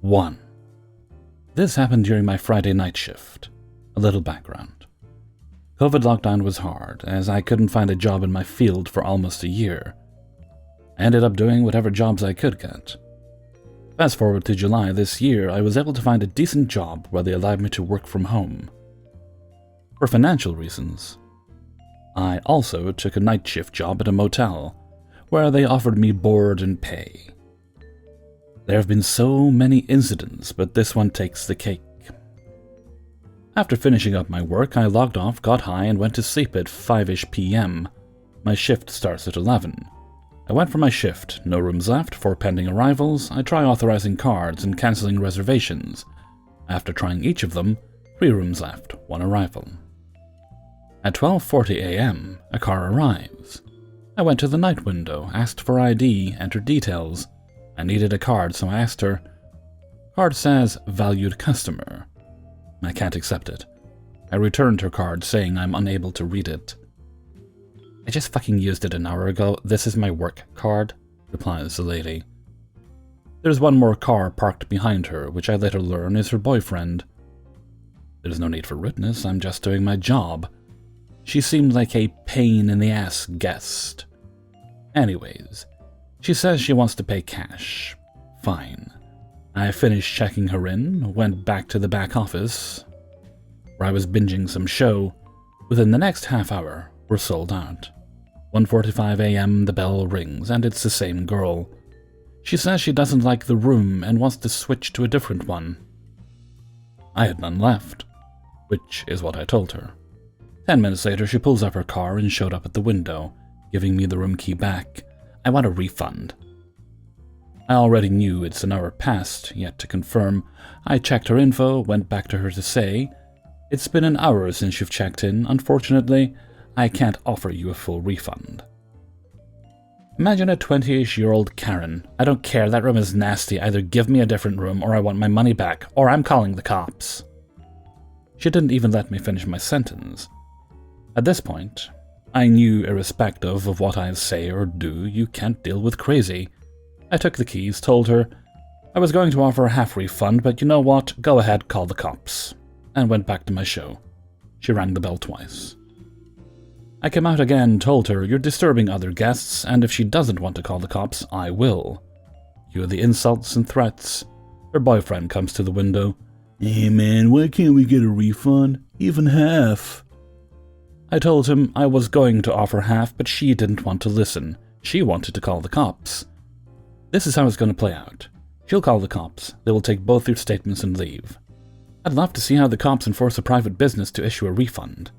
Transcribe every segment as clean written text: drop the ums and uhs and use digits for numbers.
1. This happened during my Friday night shift. A little background. COVID lockdown was hard, as I couldn't find a job in my field for almost a year. I ended up doing whatever jobs I could get. Fast forward to July this year, I was able to find a decent job where they allowed me to work from home. For financial reasons, I also took a night shift job at a motel, where they offered me board and pay. There have been so many incidents, but this one takes the cake. After finishing up my work, I logged off, got high, and went to sleep at 5ish p.m. My shift starts at 11. I went for my shift, no rooms left, 4 pending arrivals. I try authorizing cards and cancelling reservations. After trying each of them, 3 rooms left, 1 arrival. At 12:40 a.m., a car arrives. I went to the night window, asked for ID, entered details. I needed a card, so I asked her. Card says, valued customer. I can't accept it. I returned her card, saying I'm unable to read it. I just fucking used it an hour ago. This is my work card, replies the lady. There's one more car parked behind her, which I later learn is her boyfriend. There's no need for rudeness, I'm just doing my job. She seemed like a pain-in-the-ass guest. Anyways, she says she wants to pay cash. Fine. I finished checking her in, went back to the back office, where I was binging some show. Within the next half hour, we're sold out. 1:45 a.m. the bell rings, and it's the same girl. She says she doesn't like the room and wants to switch to a different one. I had none left, which is what I told her. 10 minutes later, she pulls up her car and showed up at the window, giving me the room key back. I want a refund. I already knew it's an hour past, yet to confirm, I checked her info, went back to her to say, it's been an hour since you've checked in. Unfortunately, I can't offer you a full refund. Imagine a 20-ish-year-old Karen. I don't care, that room is nasty. Either give me a different room or I want my money back, or I'm calling the cops. She didn't even let me finish my sentence. At this point, I knew irrespective of what I say or do, you can't deal with crazy. I took the keys, told her I was going to offer a half refund, but you know what, go ahead, call the cops, and went back to my show. She rang the bell twice. I came out again, told her, you're disturbing other guests, and if she doesn't want to call the cops, I will. Cue the insults and threats. Her boyfriend comes to the window. Hey man, why can't we get a refund? Even half. I told him I was going to offer half, but she didn't want to listen. She wanted to call the cops. This is how it's going to play out. She'll call the cops. They will take both your statements and leave. I'd love to see how the cops enforce a private business to issue a refund.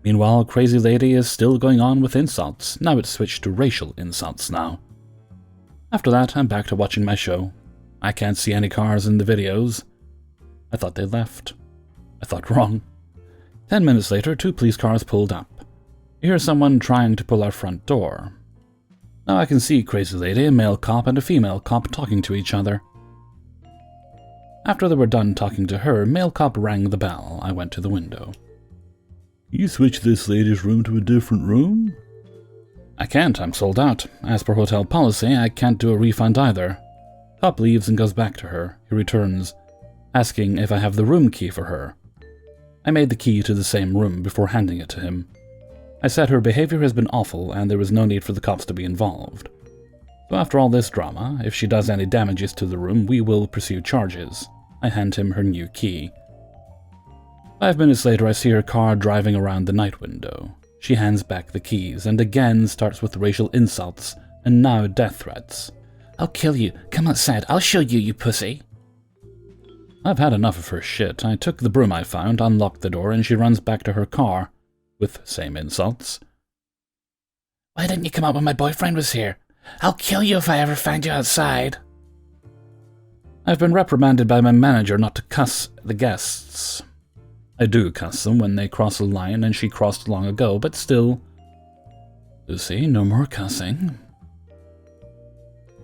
Meanwhile, Crazy Lady is still going on with insults. Now it's switched to racial insults now. After that, I'm back to watching my show. I can't see any cars in the videos. I thought they left. I thought wrong. 10 minutes later, 2 police cars pulled up. You hear someone trying to pull our front door. Now I can see Crazy Lady, a male cop, and a female cop talking to each other. After they were done talking to her, male cop rang the bell. I went to the window. You switch this lady's room to a different room? I can't, I'm sold out. As per hotel policy, I can't do a refund either. Cop leaves and goes back to her. He returns, asking if I have the room key for her. I made the key to the same room before handing it to him. I said her behavior has been awful and there was no need for the cops to be involved. So after all this drama, if she does any damages to the room, we will pursue charges. I hand him her new key. 5 minutes later, I see her car driving around the night window. She hands back the keys and again starts with racial insults and now death threats. I'll kill you. Come outside. I'll show you, you pussy. I've had enough of her shit. I took the broom I found, unlocked the door, and she runs back to her car, with same insults. Why didn't you come out when my boyfriend was here? I'll kill you if I ever find you outside. I've been reprimanded by my manager not to cuss the guests. I do cuss them when they cross a line, and she crossed long ago, but still. Lucy, no more cussing.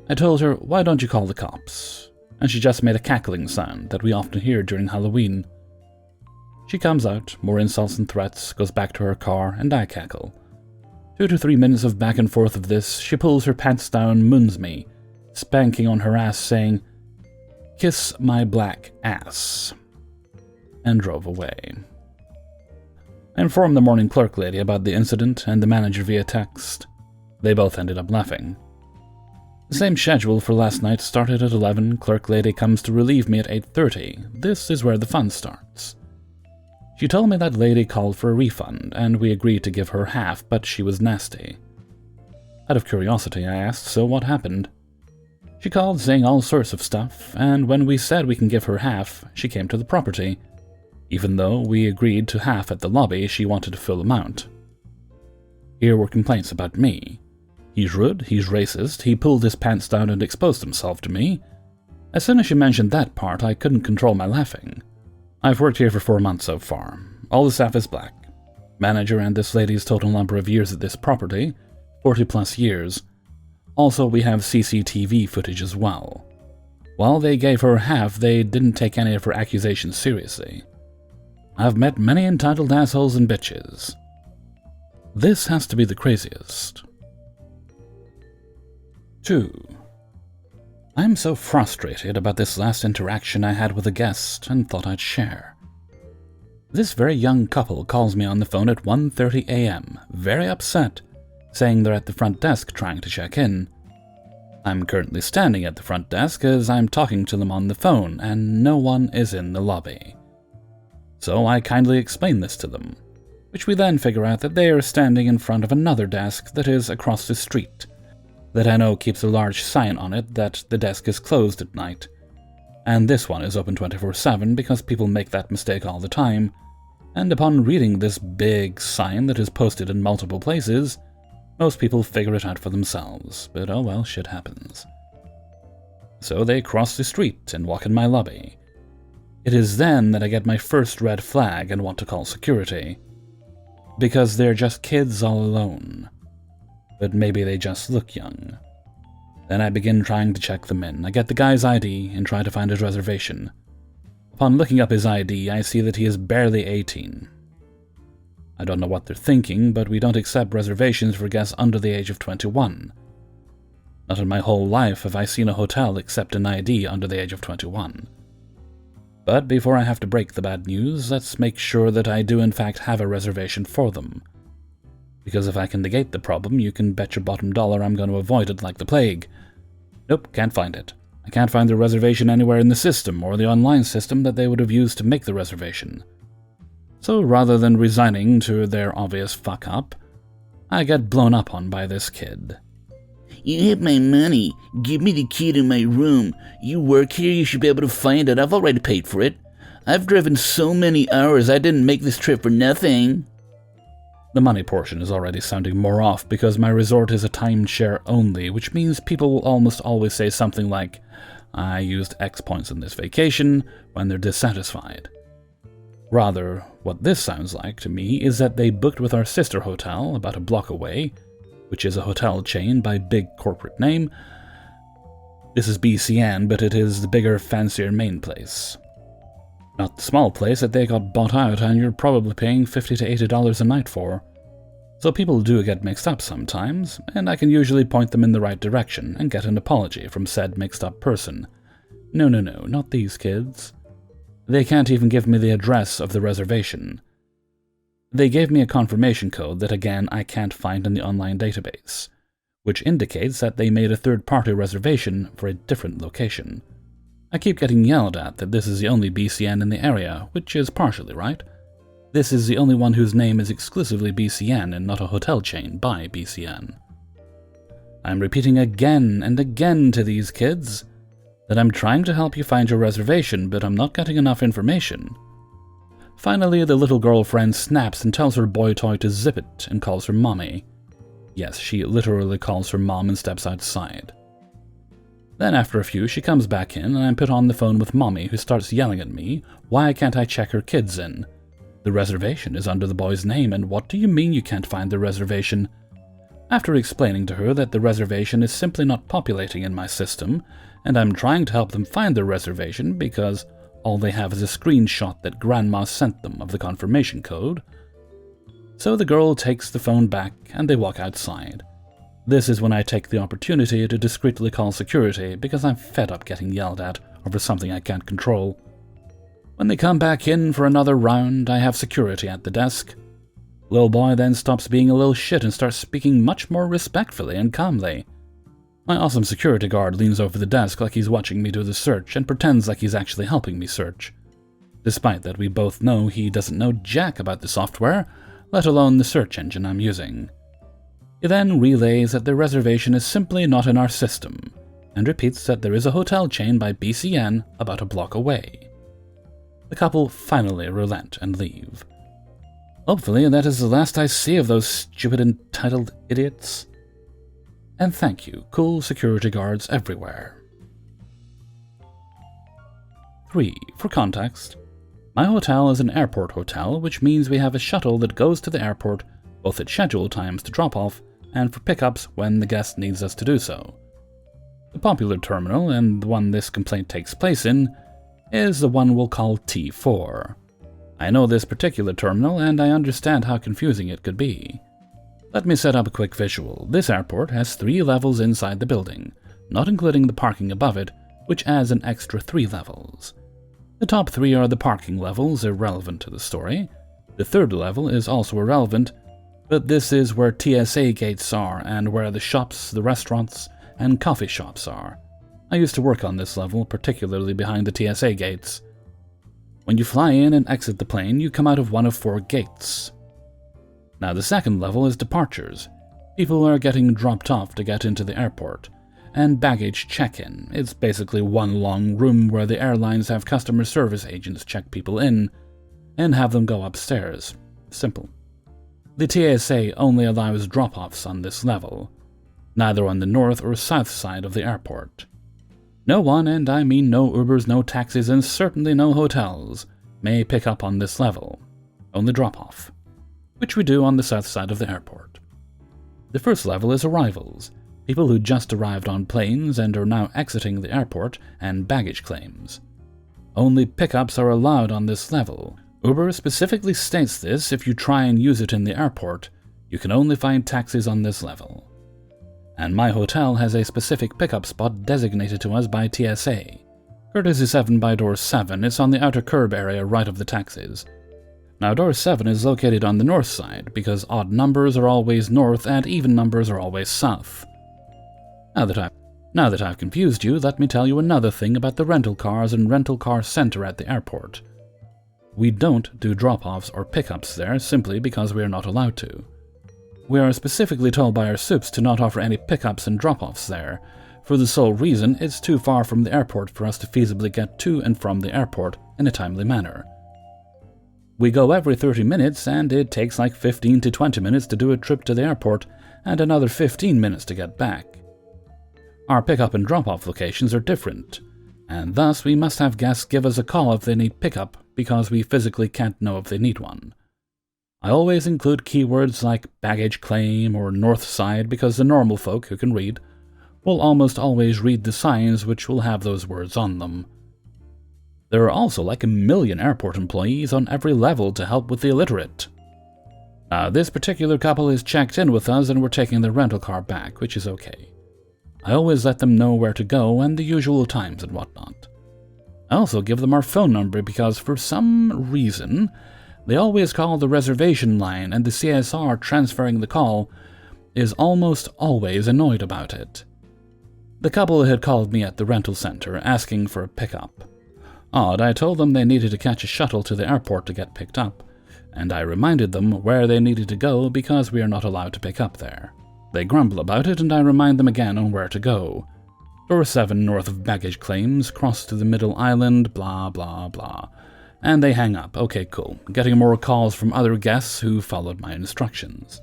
I told her, why don't you call the cops? And she just made a cackling sound that we often hear during Halloween. She comes out, more insults and threats, goes back to her car, and I cackle. 2 to 3 minutes of back and forth of this, she pulls her pants down, moons me, spanking on her ass, saying, "Kiss my black ass," and drove away. I informed the morning clerk lady about the incident and the manager via text. They both ended up laughing. The same schedule for last night started at 11. Clerk lady comes to relieve me at 8:30. This is where the fun starts. She told me that lady called for a refund, and we agreed to give her half, but she was nasty. Out of curiosity, I asked, "So what happened?" She called saying all sorts of stuff, and when we said we can give her half, she came to the property. Even though we agreed to half at the lobby, she wanted a full amount. Here were complaints about me. He's rude, he's racist, he pulled his pants down and exposed himself to me. As soon as she mentioned that part, I couldn't control my laughing. I've worked here for 4 months so far. All the staff is black. Manager and this lady's total number of years at this property, 40+ years. Also, we have CCTV footage as well. While they gave her half, they didn't take any of her accusations seriously. I've met many entitled assholes and bitches. This has to be the craziest. 2. I'm so frustrated about this last interaction I had with a guest and thought I'd share. This very young couple calls me on the phone at 1:30 a.m., very upset, saying they're at the front desk trying to check in. I'm currently standing at the front desk as I'm talking to them on the phone, and no one is in the lobby. So I kindly explain this to them, which we then figure out that they are standing in front of another desk that is across the street, that I know keeps a large sign on it that the desk is closed at night. And this one is open 24/7 because people make that mistake all the time, and upon reading this big sign that is posted in multiple places, most people figure it out for themselves, but oh well, shit happens. So they cross the street and walk in my lobby. It is then that I get my first red flag and want to call security. Because they're just kids all alone. But maybe they just look young. Then I begin trying to check them in. I get the guy's ID and try to find his reservation. Upon looking up his ID, I see that he is barely 18. I don't know what they're thinking, but we don't accept reservations for guests under the age of 21. Not in my whole life have I seen a hotel accept an ID under the age of 21. But before I have to break the bad news, let's make sure that I do in fact have a reservation for them. Because if I can negate the problem, you can bet your bottom dollar I'm going to avoid it like the plague. Nope, can't find it. I can't find the reservation anywhere in the system or the online system that they would have used to make the reservation. So rather than resigning to their obvious fuck-up, I get blown up on by this kid. "You have my money. Give me the key to my room. You work here, you should be able to find it. I've already paid for it. I've driven so many hours, I didn't make this trip for nothing." The money portion is already sounding more off because my resort is a timeshare only, which means people will almost always say something like, "I used X points on this vacation," when they're dissatisfied. Rather, what this sounds like to me is that they booked with our sister hotel about a block away, which is a hotel chain by big corporate name. This is BCN, but it is the bigger, fancier main place. Not the small place that they got bought out and you're probably paying $50 to $80 a night for. So people do get mixed up sometimes, and I can usually point them in the right direction and get an apology from said mixed up person. No, not these kids. They can't even give me the address of the reservation. They gave me a confirmation code that again I can't find in the online database, which indicates that they made a third-party reservation for a different location. I keep getting yelled at that this is the only BCN in the area, which is partially right. This is the only one whose name is exclusively BCN and not a hotel chain by BCN. I'm repeating again and again to these kids that I'm trying to help you find your reservation, but I'm not getting enough information. Finally, the little girlfriend snaps and tells her boy toy to zip it and calls her mommy. Yes, she literally calls her mom and steps outside. Then after a few, she comes back in and I'm put on the phone with mommy, who starts yelling at me, why can't I check her kids in? The reservation is under the boy's name, and what do you mean you can't find the reservation? After explaining to her that the reservation is simply not populating in my system, and I'm trying to help them find their reservation because all they have is a screenshot that Grandma sent them of the confirmation code. So the girl takes the phone back and they walk outside. This is when I take the opportunity to discreetly call security because I'm fed up getting yelled at over something I can't control. When they come back in for another round, I have security at the desk. Little boy then stops being a little shit and starts speaking much more respectfully and calmly. My awesome security guard leans over the desk like he's watching me do the search and pretends like he's actually helping me search, despite that we both know he doesn't know jack about the software, let alone the search engine I'm using. He then relays that the reservation is simply not in our system, and repeats that there is a hotel chain by BCN about a block away. The couple finally relent and leave. Hopefully that is the last I see of those stupid entitled idiots. And thank you, cool security guards everywhere. 3. For context, my hotel is an airport hotel, which means we have a shuttle that goes to the airport both at scheduled times to drop off and for pickups when the guest needs us to do so. The popular terminal, and the one this complaint takes place in, is the one we'll call T4. I know this particular terminal, and I understand how confusing it could be. Let me set up a quick visual. This airport has 3 levels inside the building, not including the parking above it, which adds an extra 3 levels. The top 3 are the parking levels, irrelevant to the story. The 3rd level is also irrelevant, but this is where TSA gates are and where the shops, the restaurants, and coffee shops are. I used to work on this level, particularly behind the TSA gates. When you fly in and exit the plane, you come out of one of 4 gates. Now the 2nd level is departures. People are getting dropped off to get into the airport. And baggage check-in. It's basically one long room where the airlines have customer service agents check people in and have them go upstairs. Simple. The TSA only allows drop-offs on this level, neither on the north or south side of the airport. No one, and I mean no Ubers, no taxis, and certainly no hotels, may pick up on this level. Only drop-off, which we do on the south side of the airport. The 1st level is arrivals, people who just arrived on planes and are now exiting the airport, and baggage claims. Only pickups are allowed on this level. Uber specifically states this. If you try and use it in the airport, you can only find taxis on this level. And my hotel has a specific pickup spot designated to us by TSA. Courtesy 7 by door 7, it's on the outer curb area right of the taxis. Now door 7 is located on the north side, because odd numbers are always north and even numbers are always south. Now that I've confused you, let me tell you another thing about the rental cars and rental car center at the airport. We don't do drop-offs or pickups there simply because we are not allowed to. We are specifically told by our soups to not offer any pickups and drop-offs there, for the sole reason it's too far from the airport for us to feasibly get to and from the airport in a timely manner. We go every 30 minutes, and it takes like 15 to 20 minutes to do a trip to the airport and another 15 minutes to get back. Our pickup and drop-off locations are different, and thus we must have guests give us a call if they need pickup because we physically can't know if they need one. I always include keywords like baggage claim or north side because the normal folk who can read will almost always read the signs which will have those words on them. There are also like 1 million airport employees on every level to help with the illiterate. This particular couple is checked in with us and we're taking their rental car back, which is okay. I always let them know where to go and the usual times and whatnot. I also give them our phone number because for some reason, they always call the reservation line and the CSR transferring the call is almost always annoyed about it. The couple had called me at the rental center asking for a pickup. Odd, I told them they needed to catch a shuttle to the airport to get picked up, and I reminded them where they needed to go because we are not allowed to pick up there. They grumble about it and I remind them again on where to go. Door 7 north of baggage claims, cross to the middle island, blah blah blah. And they hang up. Okay, cool. Getting more calls from other guests who followed my instructions.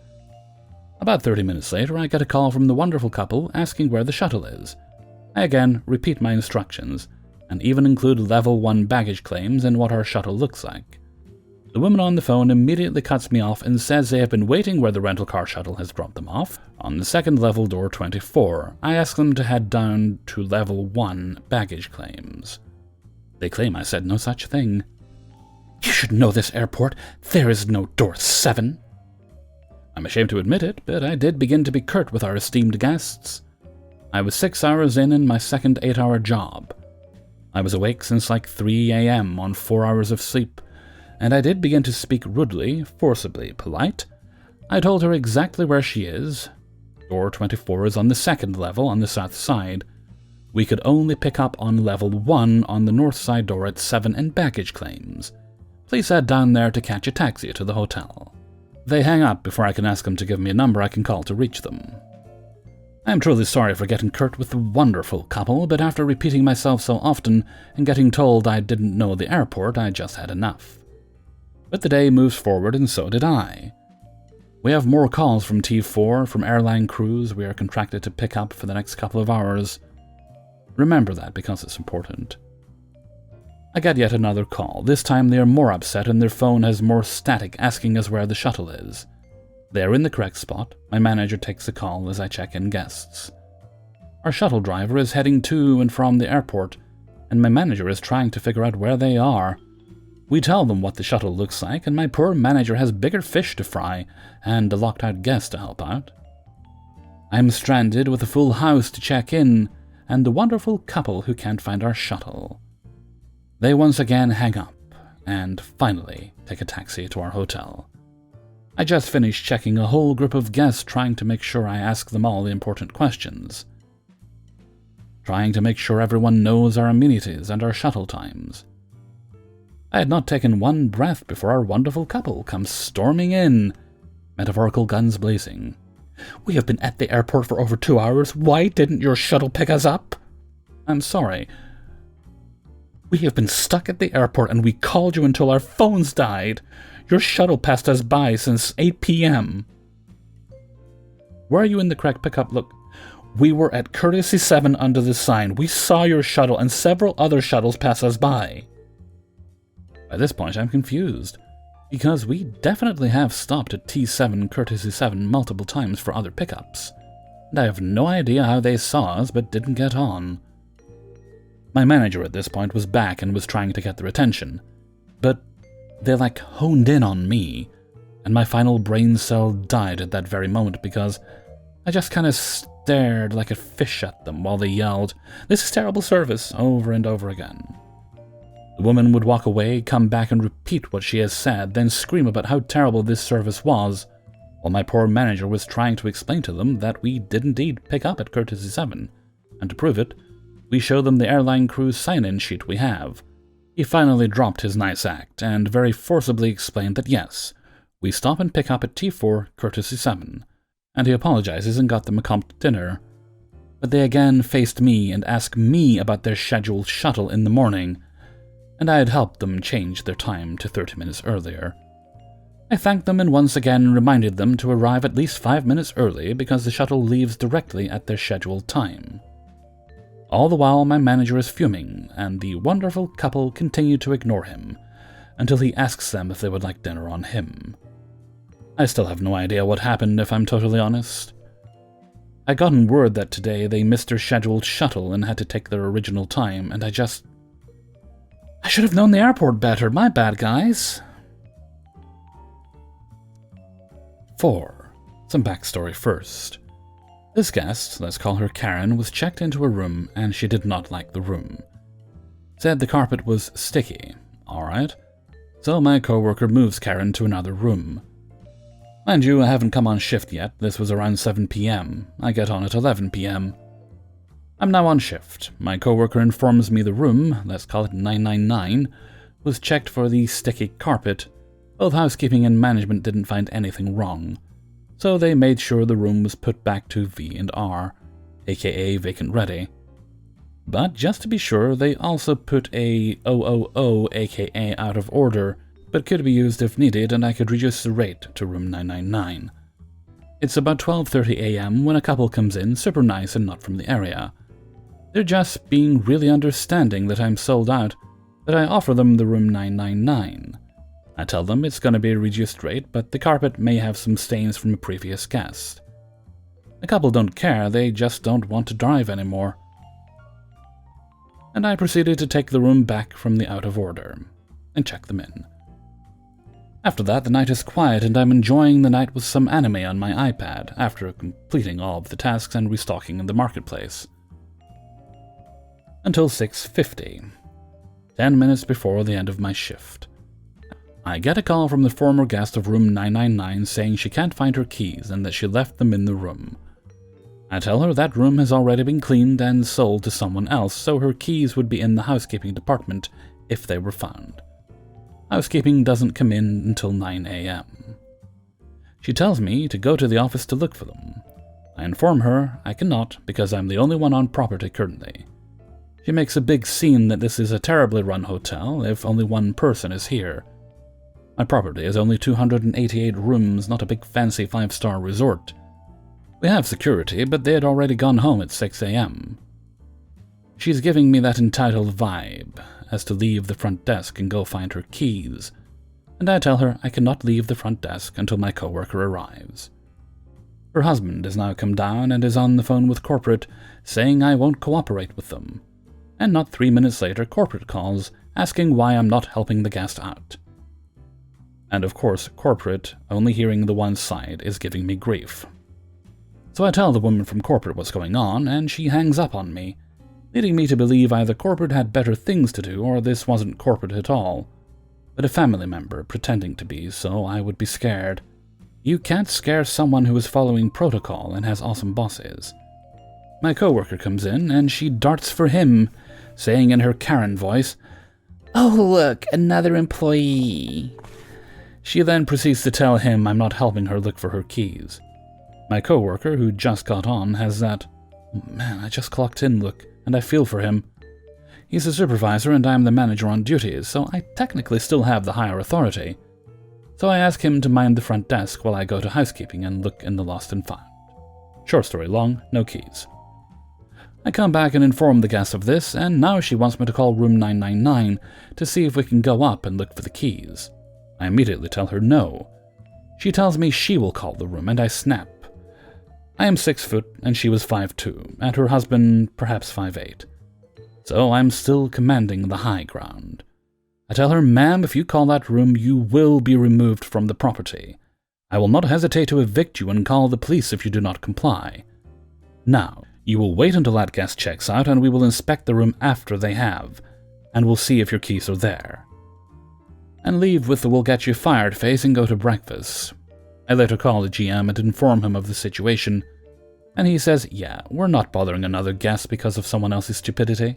About 30 minutes later, I get a call from the wonderful couple asking where the shuttle is. I again repeat my instructions, and even include level 1 baggage claims and what our shuttle looks like. The woman on the phone immediately cuts me off and says they have been waiting where the rental car shuttle has dropped them off, on the 2nd level door 24. I ask them to head down to level 1 baggage claims. They claim I said no such thing. You should know this airport. There is no door 7. I'm ashamed to admit it, but I did begin to be curt with our esteemed guests. I was 6 hours in my second 8-hour job. I was awake since like 3 a.m. on 4 hours of sleep, and I did begin to speak rudely, forcibly polite. I told her exactly where she is. Door 24 is on the second level on the south side. We could only pick up on level 1 on the north side door at 7 and baggage claims. Please head down there to catch a taxi to the hotel. They hang up before I can ask them to give me a number I can call to reach them. I am truly sorry for getting curt with the wonderful couple, but after repeating myself so often and getting told I didn't know the airport, I just had enough. But the day moves forward, and so did I. We have more calls from T4, from airline crews we are contracted to pick up for the next couple of hours. Remember that because it's important. I get yet another call. This time they are more upset and their phone has more static asking us where the shuttle is. They are in the correct spot. My manager takes the call as I check in guests. Our shuttle driver is heading to and from the airport, and my manager is trying to figure out where they are. We tell them what the shuttle looks like, and my poor manager has bigger fish to fry and a locked-out guest to help out. I'm stranded with a full house to check in, and the wonderful couple who can't find our shuttle. They once again hang up, and finally take a taxi to our hotel. I just finished checking a whole group of guests trying to make sure I ask them all the important questions. Trying to make sure everyone knows our amenities and our shuttle times. I had not taken one breath before our wonderful couple comes storming in, metaphorical guns blazing. "We have been at the airport for over 2 hours. Why didn't your shuttle pick us up?" "I'm sorry. We have been stuck at the airport and we called you until our phones died. Your shuttle passed us by since 8 p.m. "Were you in the correct pickup? Look, we were at Courtesy 7 under the sign. We saw your shuttle and several other shuttles pass us by." By this point, I'm confused, because we definitely have stopped at T7 Courtesy 7 multiple times for other pickups, and I have no idea how they saw us but didn't get on. My manager at this point was back and was trying to get their attention, but they honed in on me, and my final brain cell died at that very moment because I just kind of stared like a fish at them while they yelled, "This is terrible service," over and over again. The woman would walk away, come back and repeat what she has said, then scream about how terrible this service was, while my poor manager was trying to explain to them that we did indeed pick up at Courtesy 7, and to prove it, we show them the airline crew's sign-in sheet we have. He finally dropped his nice act, and very forcibly explained that yes, we stop and pick up at T4 Courtesy 7, and he apologizes and got them a comped dinner. But they again faced me and asked me about their scheduled shuttle in the morning, and I had helped them change their time to 30 minutes earlier. I thanked them and once again reminded them to arrive at least 5 minutes early because the shuttle leaves directly at their scheduled time. All the while my manager is fuming, and the wonderful couple continue to ignore him, until he asks them if they would like dinner on him. I still have no idea what happened, if I'm totally honest. I'd gotten word that today they missed their scheduled shuttle and had to take their original time, and I should have known the airport better. My bad, guys. 4. Some backstory first. This guest, let's call her Karen, was checked into a room and she did not like the room. Said the carpet was sticky. Alright. So my coworker moves Karen to another room. Mind you, I haven't come on shift yet. This was around 7 p.m. I get on at 11 p.m. I'm now on shift. My coworker informs me the room, let's call it 999, was checked for the sticky carpet. Both housekeeping and management didn't find anything wrong, so they made sure the room was put back to V&R, aka vacant ready. But just to be sure, they also put a 000, aka out of order, but could be used if needed, and I could reduce the rate to room 999. It's about 12:30 a.m. when a couple comes in, super nice and not from the area. They're just being really understanding that I'm sold out, but I offer them the room 999. I tell them it's going to be a reduced rate, but the carpet may have some stains from a previous guest. The couple don't care, they just don't want to drive anymore. And I proceeded to take the room back from the out of order, and check them in. After that, the night is quiet and I'm enjoying the night with some anime on my iPad, after completing all of the tasks and restocking in the marketplace. Until 6:50. 10 minutes before the end of my shift. I get a call from the former guest of room 999 saying she can't find her keys and that she left them in the room. I tell her that room has already been cleaned and sold to someone else, so her keys would be in the housekeeping department if they were found. Housekeeping doesn't come in until 9 a.m. She tells me to go to the office to look for them. I inform her I cannot because I'm the only one on property currently. She makes a big scene that this is a terribly run hotel if only one person is here. My property is only 288 rooms, not a big fancy 5-star resort. We have security, but they had already gone home at 6 a.m. She's giving me that entitled vibe, as to leave the front desk and go find her keys, and I tell her I cannot leave the front desk until my coworker arrives. Her husband has now come down and is on the phone with corporate, saying I won't cooperate with them, and not 3 minutes later corporate calls, asking why I'm not helping the guest out. And of course, corporate, only hearing the one side, is giving me grief. So I tell the woman from corporate what's going on, and she hangs up on me, leading me to believe either corporate had better things to do or this wasn't corporate at all, but a family member pretending to be, so I would be scared. You can't scare someone who is following protocol and has awesome bosses. My coworker comes in, and she darts for him, saying in her Karen voice, "Oh look, another employee." She then proceeds to tell him I'm not helping her look for her keys. My coworker, who just got on, has that, "Oh man, I just clocked in" look, and I feel for him. He's a supervisor and I'm the manager on duties, so I technically still have the higher authority. So I ask him to mind the front desk while I go to housekeeping and look in the lost and found. Short story long, no keys. I come back and inform the guest of this, and now she wants me to call room 999 to see if we can go up and look for the keys. I immediately tell her no. She tells me she will call the room, and I snap. I am 6 foot, and she was 5'2", and her husband perhaps 5'8". So I'm still commanding the high ground. I tell her, "Ma'am, if you call that room, you will be removed from the property. I will not hesitate to evict you and call the police if you do not comply. Now, you will wait until that guest checks out, and we will inspect the room after they have, and we'll see if your keys are there." And leave with the "we'll get you fired" face and go to breakfast. I later call the GM and inform him of the situation, and he says, yeah, we're not bothering another guest because of someone else's stupidity.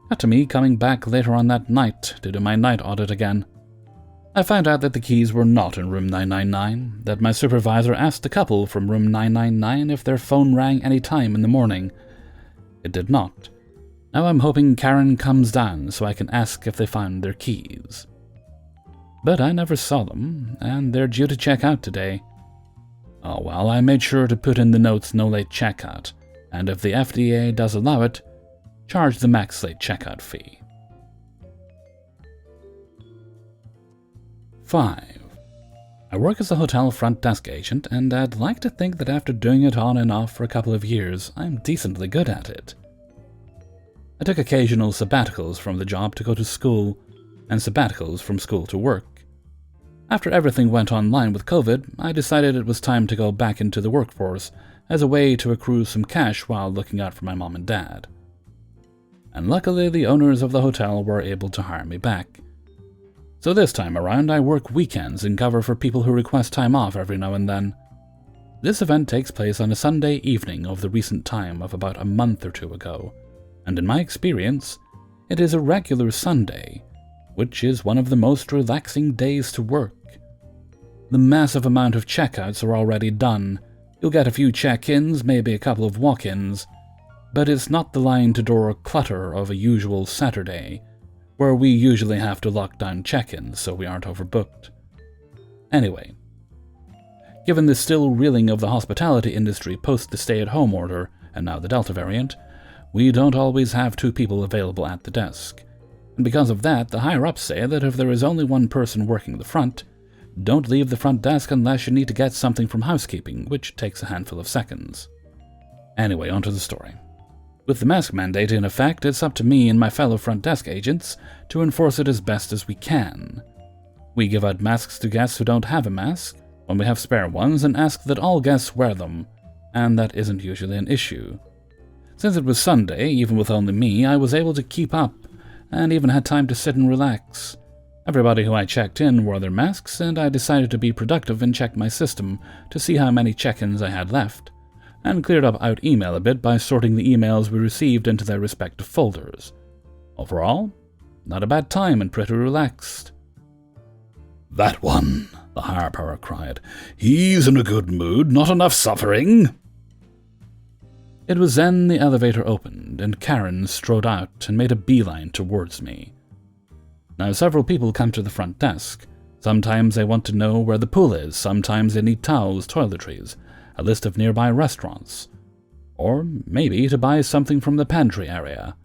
Cut to me coming back later on that night to do my night audit again. I found out that the keys were not in room 999, that my supervisor asked a couple from room 999 if their phone rang any time in the morning. It did not. Now I'm hoping Karen comes down so I can ask if they found their keys. But I never saw them, and they're due to check out today. Oh well, I made sure to put in the notes "no late checkout," and if the FDA does allow it, charge the max late checkout fee. 5. I work as a hotel front desk agent, and I'd like to think that after doing it on and off for a couple of years, I'm decently good at it. I took occasional sabbaticals from the job to go to school, and sabbaticals from school to work. After everything went online with COVID, I decided it was time to go back into the workforce as a way to accrue some cash while looking out for my mom and dad. And luckily, the owners of the hotel were able to hire me back. So this time around, I work weekends and cover for people who request time off every now and then. This event takes place on a Sunday evening of the recent time of about a month or two ago, and in my experience, it is a regular Sunday, which is one of the most relaxing days to work. The massive amount of checkouts are already done. You'll get a few check-ins, maybe a couple of walk-ins, but it's not the line-to-door clutter of a usual Saturday, where we usually have to lock down check-ins so we aren't overbooked. Anyway, given the still reeling of the hospitality industry post the stay-at-home order, and now the Delta variant, we don't always have 2 people available at the desk. And because of that, the higher-ups say that if there is only one person working the front, don't leave the front desk unless you need to get something from housekeeping, which takes a handful of seconds. Anyway, onto the story. With the mask mandate in effect, it's up to me and my fellow front desk agents to enforce it as best as we can. We give out masks to guests who don't have a mask, when we have spare ones, and ask that all guests wear them, and that isn't usually an issue. Since it was Sunday, even with only me, I was able to keep up, and even had time to sit and relax. Everybody who I checked in wore their masks, and I decided to be productive and check my system to see how many check-ins I had left, and cleared up out email a bit by sorting the emails we received into their respective folders. Overall, not a bad time and pretty relaxed. "That one," the higher power cried. "He's in a good mood, not enough suffering." It was then the elevator opened, and Karen strode out and made a beeline towards me. Now, several people come to the front desk. Sometimes they want to know where the pool is, sometimes they need towels, toiletries, a list of nearby restaurants, or maybe to buy something from the pantry area.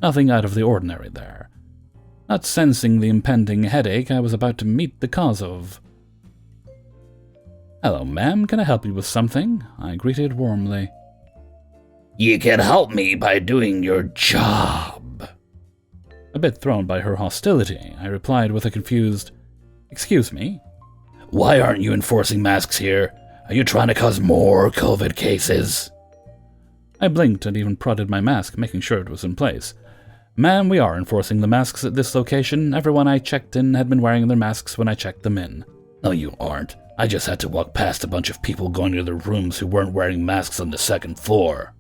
Nothing out of the ordinary there. Not sensing the impending headache I was about to meet the cause of. "Hello, ma'am, can I help you with something?" I greeted warmly. You can help me by doing your job. A bit thrown by her hostility, I replied with a confused, "Excuse me?" Why aren't you enforcing masks here? Are you trying to cause more COVID cases? I blinked and even prodded my mask, making sure it was in place. "Ma'am, we are enforcing the masks at this location. Everyone I checked in had been wearing their masks when I checked them in." No, you aren't. I just had to walk past a bunch of people going to their rooms who weren't wearing masks on the second floor.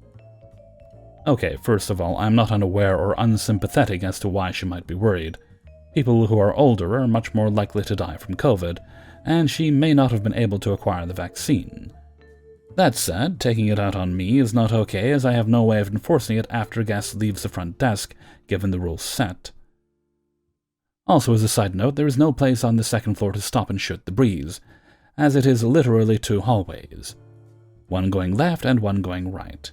Okay, first of all, I'm not unaware or unsympathetic as to why she might be worried. People who are older are much more likely to die from COVID, and she may not have been able to acquire the vaccine. That said, taking it out on me is not okay, as I have no way of enforcing it after a guest leaves the front desk, given the rules set. Also, as a side note, there is no place on the second floor to stop and shoot the breeze, as it is literally 2 hallways, one going left and one going right,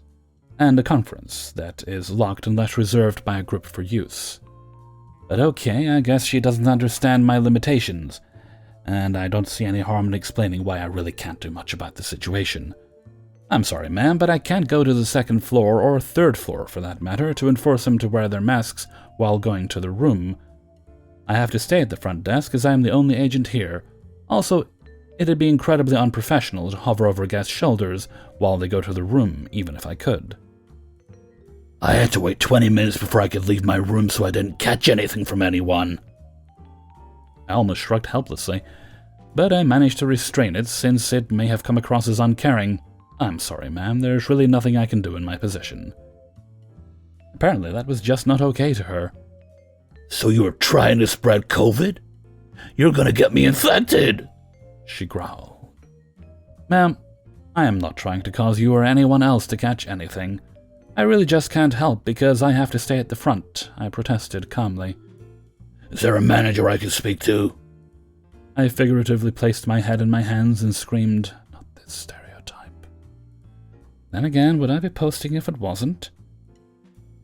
and a conference that is locked unless reserved by a group for use. But okay, I guess she doesn't understand my limitations, and I don't see any harm in explaining why I really can't do much about the situation. "I'm sorry, ma'am, but I can't go to the second floor, or third floor for that matter, to enforce them to wear their masks while going to their room. I have to stay at the front desk as I am the only agent here. Also, it'd be incredibly unprofessional to hover over guests' shoulders while they go to their room, even if I could." I had to wait 20 minutes before I could leave my room so I didn't catch anything from anyone. I almost shrugged helplessly, but I managed to restrain it since it may have come across as uncaring. "I'm sorry, ma'am, there's really nothing I can do in my position." Apparently that was just not okay to her. So you were trying to spread COVID? You're gonna get me infected, she growled. "Ma'am, I am not trying to cause you or anyone else to catch anything. I really just can't help because I have to stay at the front," I protested calmly. Is there a manager I can speak to? I figuratively placed my head in my hands and screamed, "Not this stereotype." Then again, would I be posting if it wasn't?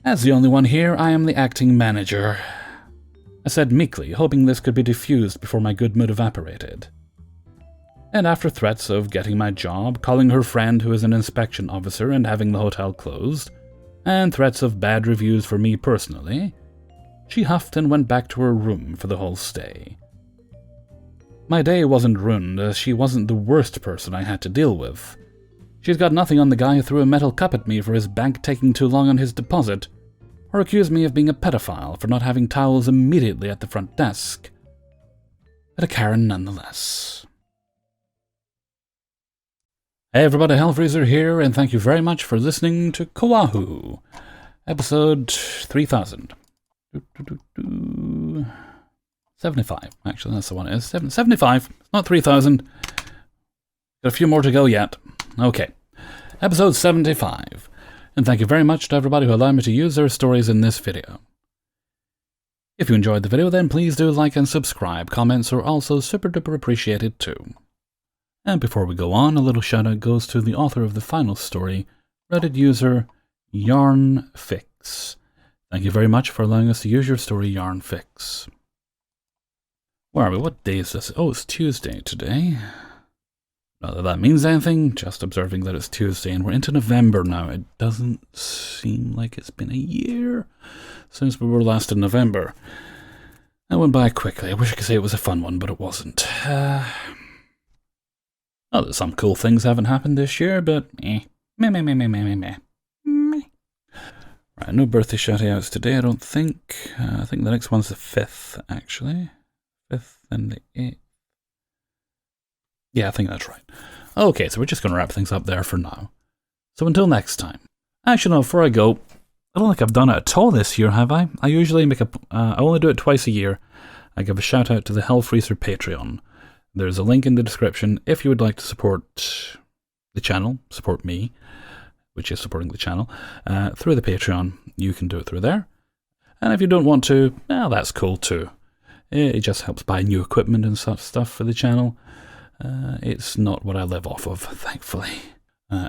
"As the only one here, I am the acting manager," I said meekly, hoping this could be diffused before my good mood evaporated. And after threats of getting my job, calling her friend who is an inspection officer and having the hotel closed, and threats of bad reviews for me personally, she huffed and went back to her room for the whole stay. My day wasn't ruined, as she wasn't the worst person I had to deal with. She's got nothing on the guy who threw a metal cup at me for his bank taking too long on his deposit, or accused me of being a pedophile for not having towels immediately at the front desk. But a Karen nonetheless. Hey everybody, Hellfreezer here, and thank you very much for listening to Coahw, episode 3000. 75, actually, that's the one it is. 75, not 3000. Got a few more to go yet. Okay, episode 75. And thank you very much to everybody who allowed me to use their stories in this video. If you enjoyed the video, then please do like and subscribe. Comments are also super duper appreciated too. And before we go on, a little shout out goes to the author of the final story, Reddit user YarnFix. Thank you very much for allowing us to use your story, YarnFix. Where are we? What day is this? Oh, it's Tuesday today. Not that that means anything, just observing that it's Tuesday and we're into November now. It doesn't seem like it's been a year since we were last in November. That went by quickly. I wish I could say it was a fun one, but it wasn't. Oh, there's some cool things haven't happened this year, but meh. Right, no birthday shout-outs today, I don't think. I think the next one's the 5th, actually. 5th and the 8th. Yeah, I think that's right. Okay, so we're just going to wrap things up there for now. So until next time. Actually, no, before I go, I don't think I've done it at all this year, have I? I usually I only do it twice a year. I give a shout-out to the Hellfreezer Patreon. There's a link in the description if you would like to support the channel, support me, which is supporting the channel, through the Patreon. You can do it through there. And if you don't want to, well, that's cool too. It just helps buy new equipment and such stuff for the channel. It's not what I live off of, thankfully.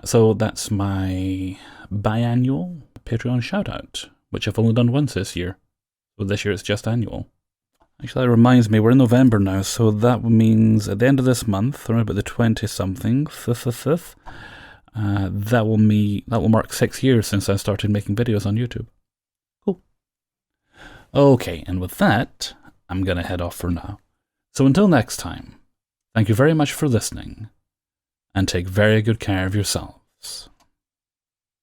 So that's my biannual Patreon shout-out, which I've only done once this year. So this year it's just annual. Actually, that reminds me, we're in November now, so that means at the end of this month, around about the 20-something, that will mark 6 years since I started making videos on YouTube. Cool. Okay, and with that, I'm going to head off for now. So until next time, thank you very much for listening, and take very good care of yourselves.